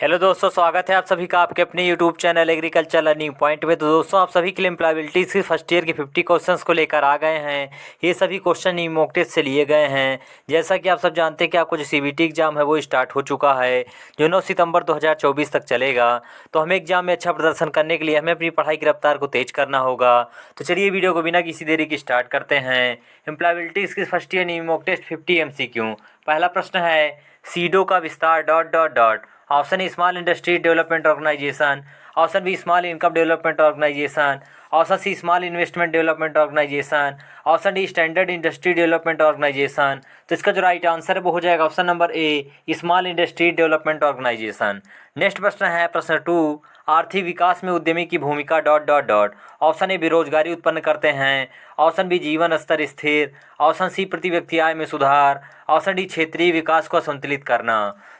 Hello दोस्तों, स्वागत है आप सभी का आपके अपने YouTube channel agriculture learning point में। तो दोस्तों, आप सभी के लिए एम्प्लॉयबिलिटीज़ की फर्स्ट ईयर के 50 क्वेश्चंस को लेकर आ गए हैं। ये सभी क्वेश्चन ई मॉक टेस्ट से लिए गए हैं। जैसा कि आप सब जानते हैं कि आपको जो सीबीटी एग्ज़ाम है वो स्टार्ट हो चुका है, जो 9 सितंबर 2024 तक चलेगा। तो हमें एग्ज़ाम में अच्छा प्रदर्शन करने के लिए हमें अपनी पढ़ाई की रफ्तार को तेज़ करना होगा। तो चलिए वीडियो को बिना किसी देरी की स्टार्ट करते हैं। एम्प्लॉयबिलिटीज़ की first year E mock test 50 MCQ। पहला प्रश्न है, सीडो का विस्तार dot dot dot. Option A small industry development organisation, option B small income development organisation, option C small investment development organisation, option D standard industry development organisation. तो इसका जो right answer है वो हो जाएगा option number A, small industry development organisation. Next प्रश्न है प्रश्न 2, आर्थिक विकास में उद्यमी की भूमिका डॉट डॉट डॉट। ऑप्शन ए बेरोजगारी उत्पन्न करते हैं, ऑप्शन बी जीवन स्तर स्थिर, ऑप्शन सी प्रति व्यक्ति आय में सुधार, ऑप्शन डी क्षेत्रीय विकास को संतुलित करना।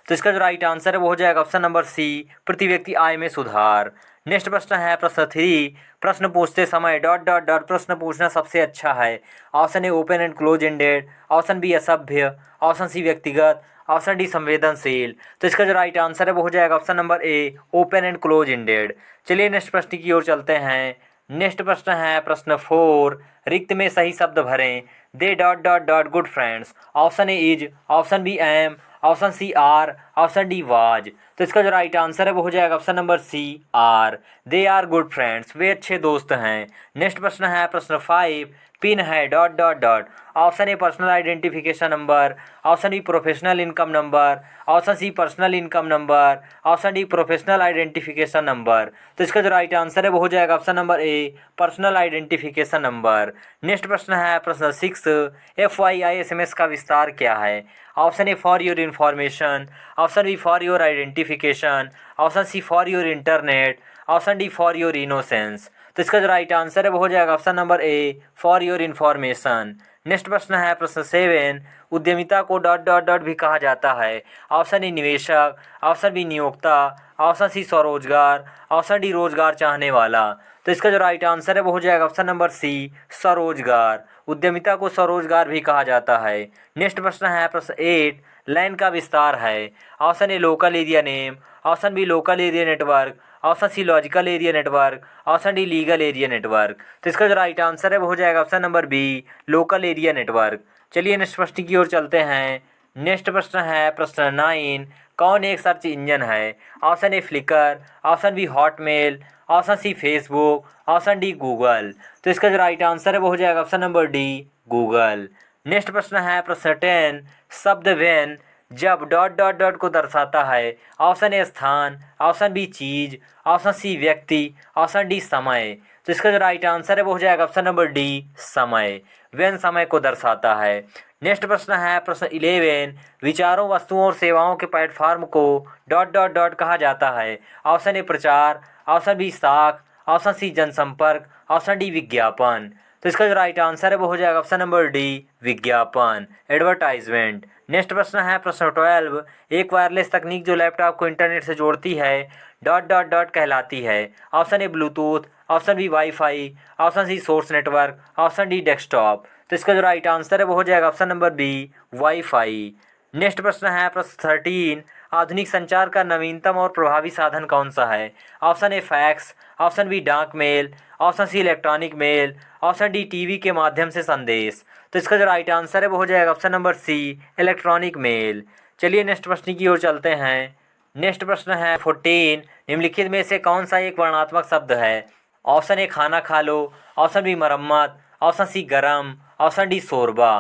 तो इसका जो राइट आंसर है वो हो जाएगा ऑप्शन नंबर सी, प्रति व्यक्ति आय में सुधार। नेक्स्ट प्रश्न है प्रश्न 3, प्रश्न पूछते समय डॉट डॉट डॉट प्रश्न पूछना सबसे अच्छा है। Option A open and close ended, option B असभ्य, ऑप्शन सी व्यक्तिगत, ऑप्शन डी संवेदनशील। तो इसका जो राइट आंसर है वो हो जाएगा option number A, open and close ended. चलिए नेक्स्ट प्रश्न की ओर चलते हैं। नेक्स्ट प्रश्न है प्रश्न 4, रिक्त में सही शब्द भरें। They dot dot dot good friends. Option A is, option B am, option C are, option D was. तो इसका जो राइट आंसर है वो हो जाएगा option number C, are. They are good friends, वे अच्छे दोस्त हैं। नेक्स्ट प्रश्न है प्रश्न 5, पिन है dot dot dot. Option A personal identification number, option B professional income number, option C personal income number, option D professional identification number. तो इसका जो राइट आंसर है वो हो जाएगा option number A, personal identification number. Next प्रश्न है प्रश्न 6, FYISMS का विस्तार क्या है। Option A for your information, option B for your identification, option C for your internet, option D for your innocence. तो इसका जो राइट आंसर है वो हो जाएगा option number A, for your information. Next प्रश्न है प्रश्न 7, उद्यमिता को डॉट डॉट डॉट भी कहा जाता है। ऑप्शन ए निवेशक, ऑप्शन बी नियोक्ता, ऑप्शन सी स्वरोजगार, ऑप्शन डी रोजगार चाहने वाला। तो इसका जो राइट आंसर है वो हो जाएगा ऑप्शन नंबर सी, स्वरोजगार। उद्यमिता को स्वरोजगार भी कहा जाता है। नेक्स्ट प्रश्न है प्रश्न 8, लैन का विस्तार है। Option A local area name, option B local area network, option C logical area network, option D legal area network. तो इसका जो राइट आंसर है वो हो जाएगा option number B, local area network. चलिए नेक्स्ट प्रश्न की ओर चलते हैं। नेक्स्ट प्रश्न है प्रश्न 9, कौन एक सर्च इंजन है। Option A Flickr, option B Hotmail, option C Facebook, option D Google. तो इसका जो राइट आंसर है वो हो जाएगा option number D, Google. Next प्रश्न है प्रश्न 10, शब्द व्हेन जब डॉट डॉट डॉट को दर्शाता है। ऑप्शन ए स्थान, ऑप्शन बी चीज, ऑप्शन सी व्यक्ति, ऑप्शन डी समय। तो इसका जो राइट आंसर है वो हो जाएगा ऑप्शन नंबर डी, समय। व्हेन समय को दर्शाता है। नेक्स्ट प्रश्न है प्रश्न 11, विचारों वस्तुओं और सेवाओं के platform co dot dot dot कहा जाता है। ऑप्शन ए प्रचार, ऑप्शन बी साख, ऑप्शन सी जनसंपर्क, ऑप्शन डी विज्ञापन। तो इसका जो राइट आंसर है वो हो जाएगा ऑप्शन नंबर डी, विज्ञापन, एडवर्टाइजमेंट। नेक्स्ट प्रश्न है प्रश्न 12, एक वायरलेस तकनीक जो लैपटॉप को इंटरनेट से जोड़ती है डॉट डॉट डॉट कहलाती है। Option A Bluetooth, option B wifi, option C source network, option D desktop. तो इसका जो राइट आंसर है वो हो जाएगा option number B, wifi. Next प्रश्न है प्रश्न 13, आधुनिक संचार का नवीनतम और प्रभावी साधन कौन सा है। Option A fax, option B डाक mail, option C electronic mail, option D TV के माध्यम से संदेश। तो इसका जो राइट आंसर है वो हो जाएगा option number C, electronic mail. चलिए नेक्स्ट प्रश्न की ओर चलते हैं। नेक्स्ट प्रश्न है 14, निम्नलिखित में से कौन सा एक वर्णात्मक शब्द है। ऑप्शन ए खाना खा लो, ऑप्शन बी मरम्मत, ऑप्शन सी गरम, ऑप्शन डी शोरबा।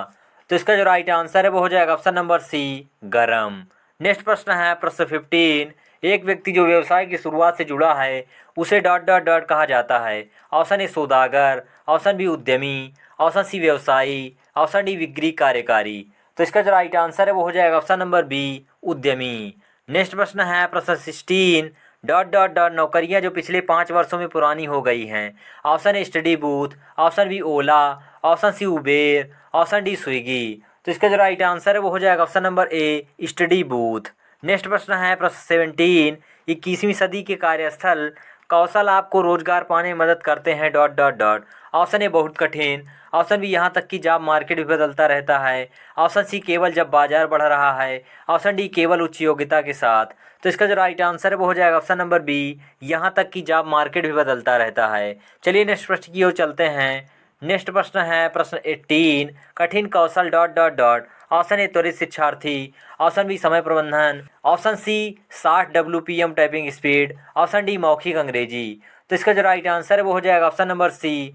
तो इसका जो राइट आंसर है वो हो जाएगा ऑप्शन नंबर सी, गरम। नेक्स्ट प्रश्न है प्रश्न 15, एक व्यक्ति जो व्यवसाय की शुरुआत से जुड़ा है उसे डॉट डॉट डॉट कहा जाता है। ऑप्शन ए सौदागर, ऑप्शन बी उद्यमी, ऑप्शन सी व्यवसायी, ऑप्शन डी विक्री कार्यकारी। तो इसका जो राइट आंसर है वो हो जाएगा ऑप्शन नंबर बी, उद्यमी। नेक्स्ट प्रश्न है प्रश्न 16, डॉट डॉट डॉट नौकरियां जो पिछले 5 वर्षों में पुरानी हो गई हैं। Option A study booth, option B Ola, option C Uber, option D Swiggy. तो इसका जो राइट आंसर है वो हो जाएगा option number A, study booth. Next प्रश्न है प्रश्न 17, 21वीं सदी के कार्यस्थल कौशल आपको रोजगार पाने में मदद करते हैं डॉट डॉट डॉट। ऑप्शन ए बहुत कठिन, ऑप्शन बी यहाँ तक कि जॉब मार्केट भी बदलता रहता है, ऑप्शन सी केवल जब बाजार बढ़ रहा है, ऑप्शन डी केवल उच्च योग्यता के साथ। तो इसका जो राइट आंसर है वो हो जाएगा ऑप्शन नंबर बी, यहाँ तक कि जॉब मार्केट भी बदलता रहता है। चलिए नेक्स्ट प्रश्न की ओर चलते हैं। नेक्स्ट प्रश्न है प्रश्न 18, कठिन कौशल dot dot dot. Option A त्वरित शिक्षार्थी, ऑप्शन बी समय प्रबंधन, option C 60 WPM typing speed, option D मौखिक अंग्रेजी। तो इसका जो राइट आंसर है वो हो जाएगा option number C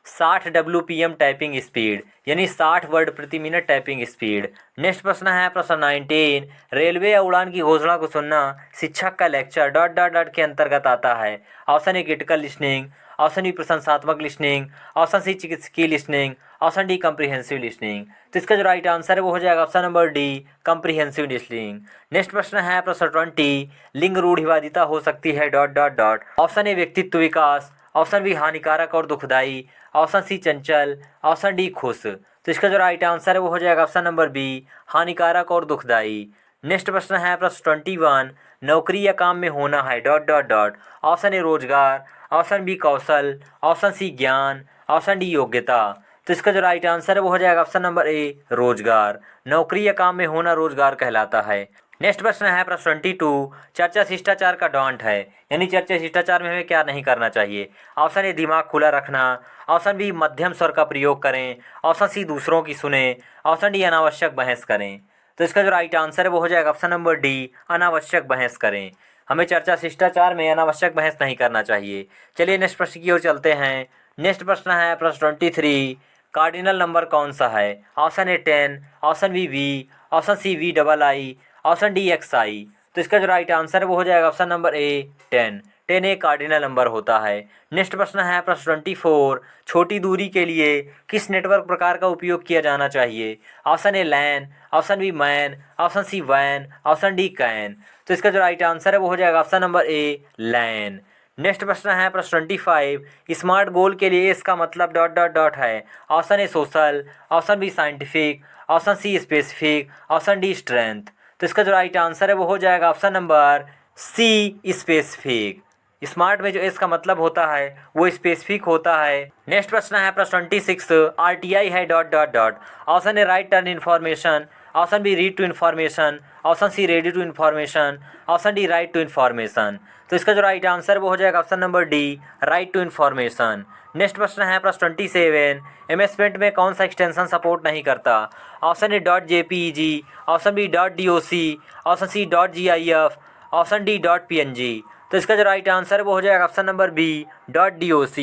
60 WPM typing speed, यानी 60 वर्ड प्रति मिनट टाइपिंग स्पीड। नेक्स्ट प्रश्न है प्रश्न 19, रेलवे या उड़ान की घोषणा को सुनना शिक्षक का लेक्चर डॉट डॉट डॉट के अंतर्गत आता है। Option A critical listening, option B प्रशंसात्मक लिसनिंग, ऑप्शन सी चिकित्सकीय listening, option D comprehensive listening. तो इसका जो राइट आंसर है वो हो जाएगा option number D comprehensive listening. Next प्रश्न है प्रश्न 20, लिंग रूढ़िवादिता हो सकती है dot dot dot. Option A व्यक्तित्व विकास, ऑप्शन बी हानिकारक और दुखदाई, ऑप्शन सी चंचल, ऑप्शन डी खुश। तो इसका जो राइट आंसर है वो हो जाएगा ऑप्शन नंबर बी हानिकारक और दुखदाई। नेक्स्ट प्रश्न है प्रश्न 21, नौकरी या काम में होना है डॉट डॉट डॉट। ऑप्शन ए रोजगार, ऑप्शन बी कौशल, ऑप्शन सी ज्ञान, ऑप्शन डी योग्यता। तो इसका जो राइट आंसर है वो हो जाएगा ऑप्शन नंबर ए रोजगार। नौकरी या काम में होना रोजगार कहलाता है। नेक्स्ट प्रश्न है प्रश्न 22, चर्चा शिष्टाचार का डॉन्ट है, यानी चर्चा शिष्टाचार में हमें क्या नहीं करना चाहिए। ऑप्शन ए दिमाग खुला रखना, ऑप्शन बी मध्यम स्वर का प्रयोग करें, ऑप्शन सी दूसरों की सुने, ऑप्शन डी अनावश्यक बहस करें। तो इसका जो राइट आंसर है वो हो जाएगा ऑप्शन नंबर डी अनावश्यक बहस करें। हमें चर्चा शिष्टाचार में अनावश्यक बहस नहीं करना चाहिए। चलिए नेक्स्ट प्रश्न की ओर चलते हैं। नेक्स्ट प्रश्न है प्रश्न 23, कार्डिनल नंबर कौन सा है। Option A 10, option B V, option C VII, option D XI। तो इसका जो राइट आंसर है वो हो जाएगा ऑप्शन नंबर ए 10। 10 एक कार्डिनल नंबर होता है। नेक्स्ट प्रश्न है प्रश्न 24, छोटी दूरी के लिए किस नेटवर्क प्रकार का उपयोग किया जाना चाहिए। Option A LAN, option B MAN, option C वैन, ऑप्शन डी कैन। तो इसका जो राइट आंसर है वो हो जाएगा option number A LAN. Next प्रश्न है प्रश्न 25, स्मार्ट गोल के लिए इसका मतलब डॉट डॉट डॉट है। Option A social, option B scientific, option C specific, option D strength. तो इसका जो राइट आंसर है वो हो जाएगा option number C specific. SMART में जो इसका मतलब होता है वो स्पेसिफिक होता है। नेक्स्ट प्रश्न है प्रश्न 26, RTI है dot dot dot. Option A right turn information, option B read to information, option C ready to information, option D right to information. तो इसका जो राइट आंसर वो हो जाएगा option number D right to information. Next प्रश्न है प्रश्न 27, MS paint में कौन सा एक्सटेंशन सपोर्ट नहीं करता। Option A .jpeg, option B .doc, option C .gif, option D .png। तो इसका जो राइट आंसर है वो हो जाएगा ऑप्शन नंबर बी .doc।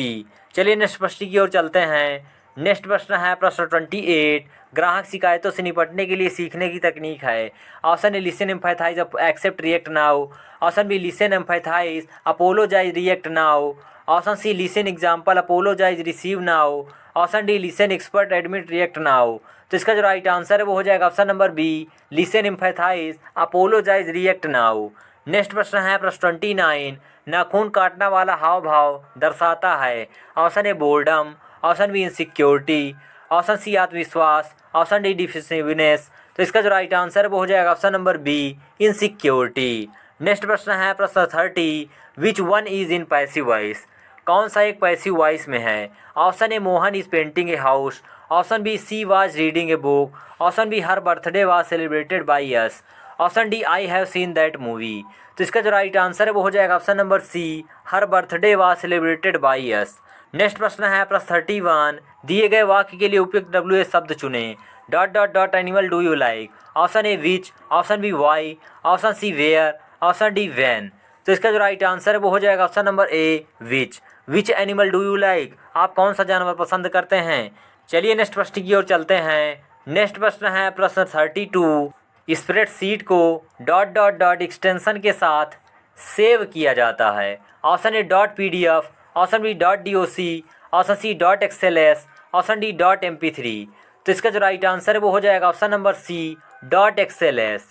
चलिए नेक्स्ट प्रश्न की ओर चलते हैं। नेक्स्ट प्रश्न है प्रश्न 28, ग्राहक शिकायतों से निपटने के लिए सीखने की तकनीक है। Option A listen empathise accept react now, option B listen empathise apologise react now, option C listen example apologise receive now, option D listen expert admit react now. तो इसका जो राइट आंसर है वो हो जाएगा option number B listen empathise apologise react now. Next प्रश्न है प्रश्न 29, नाखून काटना वाला हाव भाव दर्शाता है। Option A boredom, option B insecurity, option C आत्मविश्वास, ऑप्शन डी डिफेंसिवनेस। तो इसका जो राइट आंसर है वो हो जाएगा option number B insecurity. Next प्रश्न है प्रश्न 30, which one is in passive voice. कौन सा एक पैसिव वॉइस में है। Option A Mohan is painting a house, option B she was reading a book, option B her birthday was celebrated by us, option D I have seen that movie. तो इसका जो right answer है वो हो जाएगा option number C her birthday was celebrated by us. Next प्रश्न है प्रश्न 31, दिए गए वाक्य के लिए उपयुक्त WH शब्द चुनें dot dot dot animal do you like. Option A which, option B why, option C where, option D when. तो इसका जो राइट आंसर है वो हो जाएगा option number A which animal do you like. आप कौन सा जानवर पसंद करते हैं। चलिए नेक्स्ट प्रश्न की ओर चलते हैं। नेक्स्ट प्रश्न है प्रश्न 32, spreadsheet co dot dot dot extension के साथ सेव किया जाता है। Option A .pdf, option B .doc, option C .xls, option D .mp3। तो इसका जो राइट आंसर है वो हो जाएगा option number C .xls।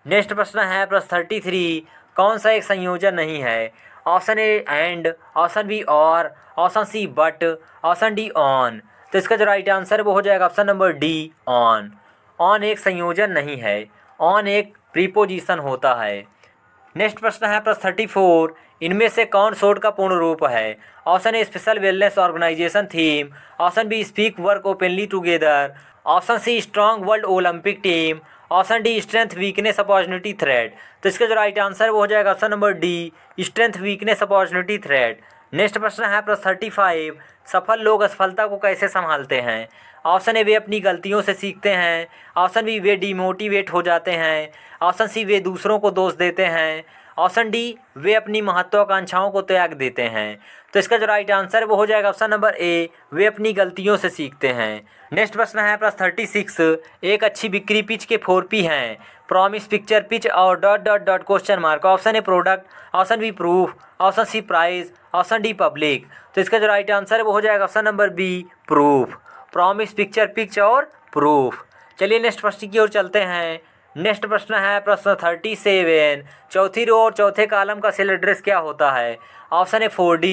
Next प्रश्न है प्रश्न 33, कौन सा एक संयोजन नहीं है। Option A and, option B और, option C but, option D on. तो इसका जो राइट आंसर है वो हो जाएगा option number D on. On एक संयोजन नहीं है, ऑन एक प्रीपोजिशन होता है। नेक्स्ट प्रश्न है प्रश्न 34, इनमें से कौन शोध का पूर्ण रूप है। Option A special wellness organisation theme, option B speak work openly together, option C strong world Olympic team, option D strength weakness opportunity threat. तो इसका जो राइट आंसर वो हो जाएगा option number D strength weakness opportunity threat. Next प्रश्न है प्रश्न 35, सफल लोग असफलता को कैसे संभालते हैं। ऑप्शन ए वे अपनी गलतियों से सीखते हैं, ऑप्शन बी वे डिमोटिवेट हो जाते हैं, ऑप्शन सी वे दूसरों को दोष देते हैं, ऑप्शन डी वे अपनी महत्वाकांक्षाओं को त्याग देते हैं। तो इसका जो राइट आंसर है वो हो जाएगा ऑप्शन नंबर ए वे अपनी गलतियों से सीखते हैं। नेक्स्ट प्रश्न है प्रश्न 36, एक अच्छी बिक्री पिच के 4P हैं, प्रॉमिस, पिक्चर, पिच और dot dot dot question mark. Option A product, option B proof, option C price, option D public. तो इसका जो राइट आंसर है वो हो जाएगा option number B proof, promise, picture, pitch और प्रूफ। चलिए नेक्स्ट प्रश्न की ओर चलते हैं। नेक्स्ट प्रश्न है प्रश्न 37, चौथी रो और चौथे कॉलम का सेल एड्रेस क्या होता है। Option A 4D,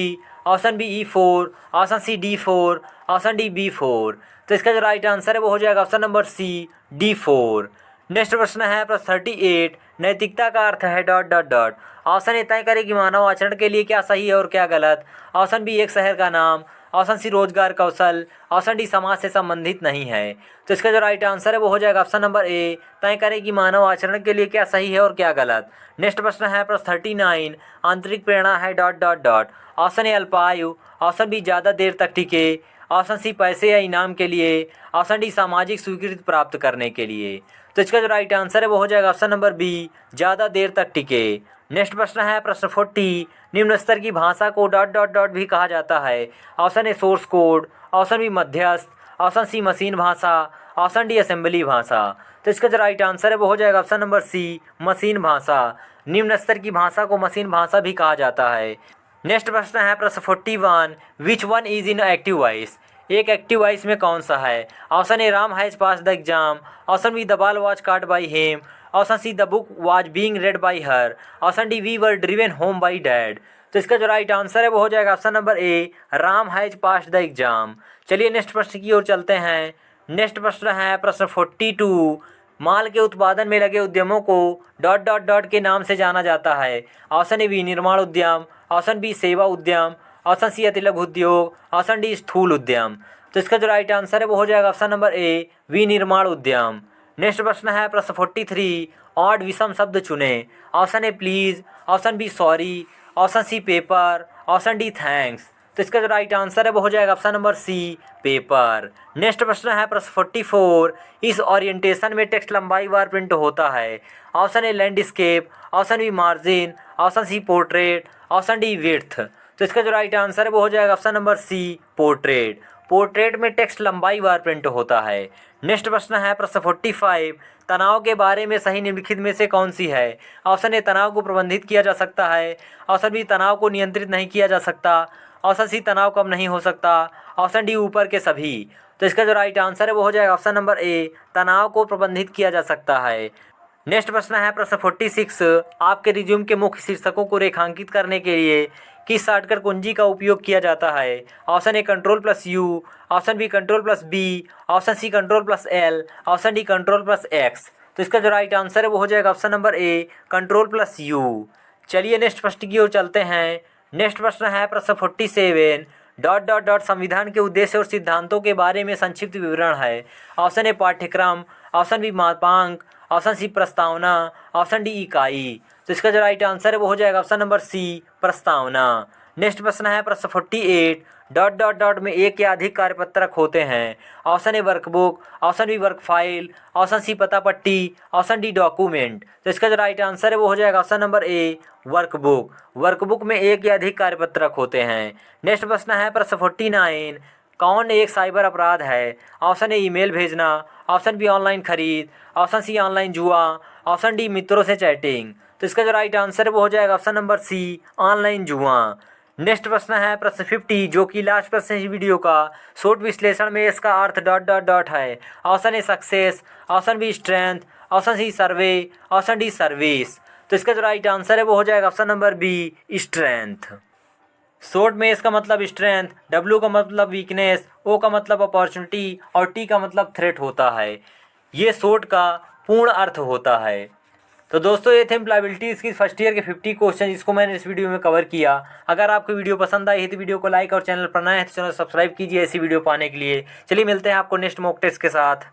option B E4, option C D4, option D B4। तो इसका जो राइट आंसर है वो हो जाएगा ऑप्शन नंबर सी D4। नेक्स्ट प्रश्न है प्रश्न 38, नैतिकता का अर्थ है डॉट डॉट डॉट। ऑप्शन ए तय करे कि मानव आचरण के लिए क्या सही है और क्या गलत, ऑप्शन बी एक शहर का नाम, ऑप्शन सी रोजगार कौशल, ऑप्शन डी समाज से संबंधित नहीं है। तो इसका जो राइट आंसर है वो हो जाएगा ऑप्शन नंबर ए तय करें कि मानव आचरण के लिए क्या सही है और क्या गलत। नेक्स्ट प्रश्न है प्रश्न 39, आंतरिक प्रेरणा है dot dot dot. Option A अल्पायु, ऑप्शन बी ज़्यादा देर तक टिके, ऑप्शन सी पैसे या इनाम के लिए, ऑप्शन डी सामाजिक स्वीकृति प्राप्त करने के लिए। तो इसका जो राइट आंसर है वो हो जाएगा ऑप्शन नंबर बी ज़्यादा देर तक टिके। नेक्स्ट प्रश्न है प्रश्न 40, निम्न स्तर की भाषा को डॉट डॉट डॉट भी कहा जाता है। Option A source code, option B मध्यस्थ, ऑप्शन सी मशीन भाषा, ऑप्शन डी असेंबली भाषा। तो इसका जो राइट आंसर है वो हो जाएगा ऑप्शन नंबर सी मशीन भाषा। निम्न स्तर की भाषा को मशीन भाषा भी कहा जाता है। नेक्स्ट प्रश्न है प्रश्न 41, which one is in active voice. एक एक्टिव वॉइस में कौन सा है। Option A Ram has pass the exam, option B the ball was caught by him, option C the book was being read by her, option D we were driven home by dad. तो इसका जो right answer है वो हो जाएगा option number A Ram has pass the exam. चलिए next प्रश्न की ओर चलते हैं। नेक्स्ट प्रश्न है प्रश्न 42, माल के उत्पादन में लगे उद्यमों को डॉट डॉट डॉट के नाम से जाना जाता है। ऑप्शन ए विनिर्माण उद्यम, ऑप्शन बी सेवा उद्यम, ऑप्शन सी अति लघु उद्योग, ऑप्शन डी स्थूल उद्यम। तो इसका जो राइट आंसर है वो हो जाएगा ऑप्शन नंबर ए विनिर्माण उद्यम। नेक्स्ट प्रश्न है प्रश्न 43, ऑड विषम शब्द चुने। Option A please, option B sorry, option C paper, option D thanks. तो इसका जो राइट आंसर है वो हो जाएगा option number C paper. Next प्रश्न है प्रश्न 44, इस ओरिएंटेशन में टेक्स्ट लंबाई वार प्रिंट होता है। Option A landscape, option B margin, option C portrait, option D width. तो इसका जो राइट आंसर है वो हो जाएगा option number C portrait. Portrait में टेक्स्ट लंबाई वार प्रिंट होता है। नेक्स्ट प्रश्न है प्रश्न 45, तनाव के बारे में सही निम्नलिखित में से कौन सी है। ऑप्शन ए तनाव को प्रबंधित किया जा सकता है, ऑप्शन बी तनाव को नियंत्रित नहीं किया जा सकता, ऑप्शन सी तनाव कम नहीं हो सकता, ऑप्शन डी ऊपर के सभी। तो इसका जो राइट आंसर है वो हो जाएगा ऑप्शन नंबर ए तनाव को प्रबंधित किया जा सकता है। नेक्स्ट प्रश्न है प्रश्न 46, आपके रिज्यूम के मुख्य शीर्षकों को रेखांकित करने के लिए किस शॉर्टकट कुंजी का उपयोग किया जाता है। Option A Ctrl+U, option B Ctrl+B, option C Ctrl+L, option D Ctrl+X। तो इसका जो राइट आंसर है वो हो जाएगा ऑप्शन नंबर ए Ctrl+U। चलिए नेक्स्ट प्रश्न की ओर चलते हैं। नेक्स्ट प्रश्न है प्रश्न 47, डॉट डॉट डॉट संविधान के उद्देश्य और सिद्धांतों के बारे में संक्षिप्त विवरण है। ऑप्शन ए पाठ्यक्रम, ऑप्शन बी मापांक, ऑप्शन सी प्रस्तावना, ऑप्शन डी इकाई। तो इसका जो राइट आंसर है वो हो जाएगा ऑप्शन नंबर सी प्रस्तावना। नेक्स्ट प्रश्न है प्रश्न 48, डॉट डॉट डॉट में एक या अधिक कार्यपत्रक होते हैं। Option A workbook, option B work file, option C पता पट्टी, ऑप्शन डी डॉक्यूमेंट। तो इसका जो राइट आंसर है वो हो जाएगा ऑप्शन नंबर ए वर्कबुक। वर्कबुक में एक या अधिक कार्यपत्रक होते हैं। नेक्स्ट प्रश्न है प्रश्न 49, कौन एक साइबर अपराध है। ऑप्शन ए ईमेल भेजना, ऑप्शन बी ऑनलाइन खरीद, ऑप्शन सी ऑनलाइन जुआ, ऑप्शन डी मित्रों से चैटिंग। तो इसका जो राइट आंसर है वो हो जाएगा ऑप्शन नंबर सी ऑनलाइन जुआ। नेक्स्ट प्रश्न है प्रश्न 50, जो कि लास्ट प्रश्न है इस वीडियो का। शॉर्ट विश्लेषण में इसका अर्थ डॉट डॉट डॉट है। Option A success, option B strength, option C survey, option D service. तो इसका जो राइट आंसर है वो हो जाएगा option number B strength. Short में इसका मतलब स्ट्रेंथ, डब्ल्यू का मतलब वीकनेस, ओ का मतलब अपॉर्चुनिटी और टी का मतलब थ्रेट होता है। ये शॉर्ट का पूर्ण अर्थ होता है। तो दोस्तों ये थे एम्प्लॉयबिलिटीज़ की फर्स्ट ईयर के 50 क्वेश्चन, जिसको मैंने इस वीडियो में कवर किया। अगर आपको वीडियो पसंद आई है तो वीडियो को लाइक और चैनल पर नए हैं तो चैनल सब्सक्राइब कीजिए ऐसी वीडियो पाने के लिए। चलिए मिलते हैं आपको नेक्स्ट मॉक टेस्ट के साथ।